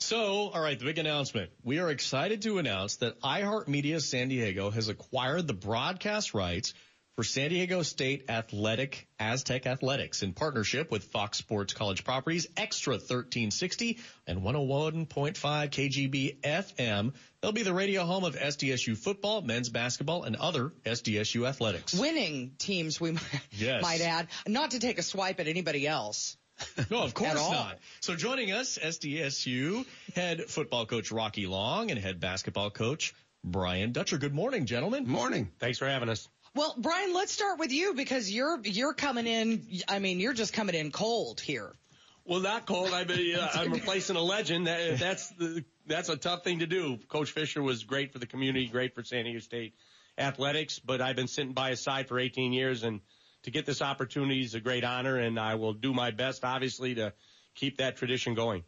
So, all right, the big announcement. We are excited to announce that iHeartMedia San Diego has acquired the broadcast rights for San Diego State Aztec Athletics in partnership with Fox Sports College Properties, Extra 1360 and 101.5 KGB FM. They'll be the radio home of SDSU football, men's basketball, and other SDSU athletics. Winning teams, we might add, not to take a swipe at anybody else. No, of course not. So joining us, SDSU head football coach Rocky Long and head basketball coach Brian Dutcher. Good morning, gentlemen. Morning. Thanks for having us. Well, Brian, let's start with you because you're coming in. I mean, you're just coming in cold here. Well, not cold. I'm replacing a legend. That's a tough thing to do. Coach Fisher was great for the community, great for San Diego State athletics, but I've been sitting by his side for 18 years, and to get this opportunity is a great honor, and I will do my best, obviously, to keep that tradition going.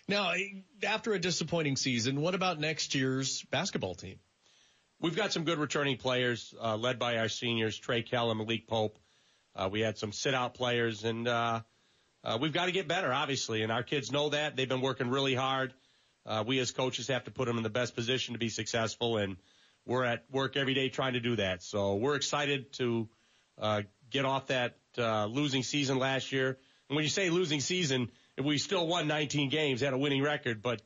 Now, after a disappointing season, what about next year's basketball team? We've got some good returning players, led by our seniors, Trey Kell and Malik Pope. We had some sit-out players, and we've got to get better, obviously, and our kids know that. They've been working really hard. We as coaches have to put them in the best position to be successful, and we're at work every day trying to do that. So we're excited to get off that losing season last year. And when you say losing season, we still won 19 games, had a winning record, but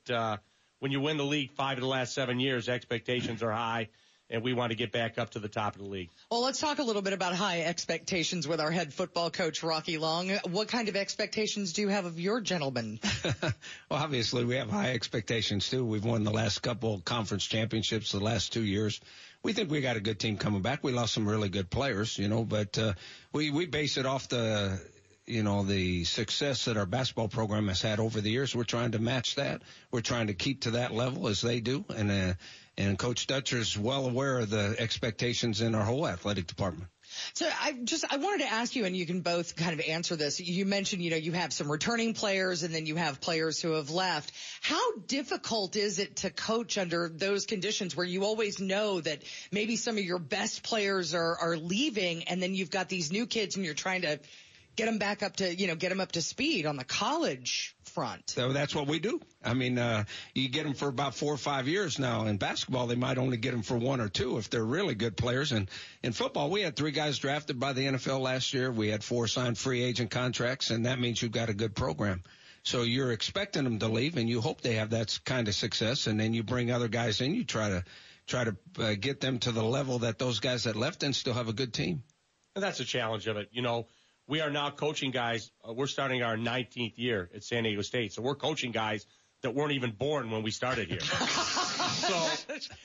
when you win the league 5 of the last 7 years, expectations are high, and we want to get back up to the top of the league. Well, let's talk a little bit about high expectations with our head football coach, Rocky Long. What kind of expectations do you have of your gentlemen? Well, obviously, we have high expectations, too. We've won the last couple conference championships the last 2 years. We think we got a good team coming back. We lost some really good players, but we base it off the success that our basketball program has had over the years. We're trying to match that. We're trying to keep to that level as they do. And Coach Dutcher's well aware of the expectations in our whole athletic department. So I wanted to ask you, and you can both kind of answer this. You mentioned, you have some returning players and then you have players who have left. How difficult is it to coach under those conditions where you always know that maybe some of your best players are leaving and then you've got these new kids and you're trying to get them back up to, get them up to speed on the college front? So that's what we do. I mean, you get them for about 4 or 5 years now. In basketball, they might only get them for 1 or 2 if they're really good players. And in football, we had 3 guys drafted by the NFL last year. We had 4 signed free agent contracts, and that means you've got a good program. So you're expecting them to leave, and you hope they have that kind of success. And then you bring other guys in. You try to get them to the level that those guys that left and still have a good team. And that's the challenge of it. We are now coaching guys. We're starting our 19th year at San Diego State. So we're coaching guys that weren't even born when we started here. So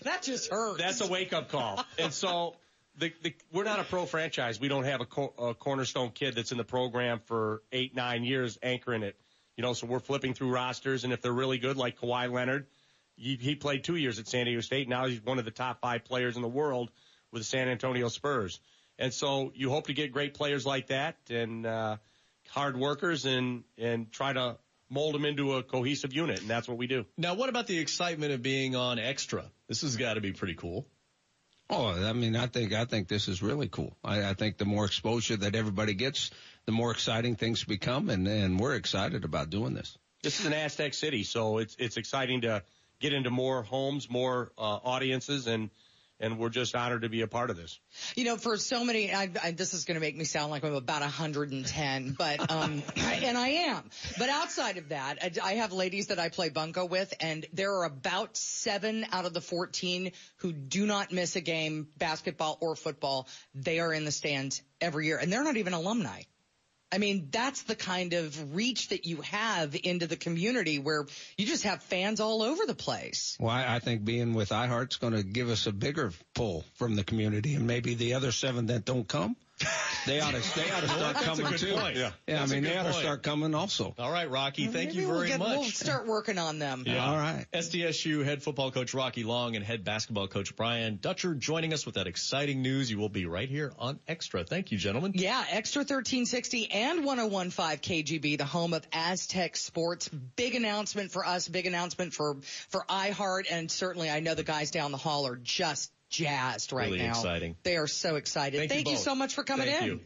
that just hurts. That's a wake-up call. And so we're not a pro franchise. We don't have a cornerstone kid that's in the program for 8, 9 years anchoring it. So we're flipping through rosters, and if they're really good, like Kawhi Leonard, he played 2 years at San Diego State. Now he's one of the top 5 players in the world with the San Antonio Spurs. And so you hope to get great players like that and hard workers and try to mold them into a cohesive unit, and that's what we do. Now, what about the excitement of being on Extra? This has got to be pretty cool. Oh, I mean, I think this is really cool. I think the more exposure that everybody gets, the more exciting things become, and we're excited about doing this. This is an Aztec city, so it's exciting to get into more homes, more audiences, and we're just honored to be a part of this. For so many, this is going to make me sound like I'm about 110, but, and I am. But outside of that, I have ladies that I play bunco with, and there are about 7 out of the 14 who do not miss a game, basketball or football. They are in the stands every year, and they're not even alumni. I mean, that's the kind of reach that you have into the community where you just have fans all over the place. Well, I think being with iHeart's going to give us a bigger pull from the community, and maybe the other 7 that don't come, they ought to start coming too. Yeah, I mean, they ought to start coming also. All right, Rocky, thank you very much. We'll start working on them. Yeah. All right. SDSU head football coach Rocky Long and head basketball coach Brian Dutcher joining us with that exciting news. You will be right here on Extra. Thank you, gentlemen. Yeah, Extra 1360 and 101.5 KGB, the home of Aztec Sports. Big announcement for us, big announcement for iHeart, and certainly I know the guys down the hall are just jazzed right now. Really exciting. They are so excited. Thank you so much for coming in. Thank you.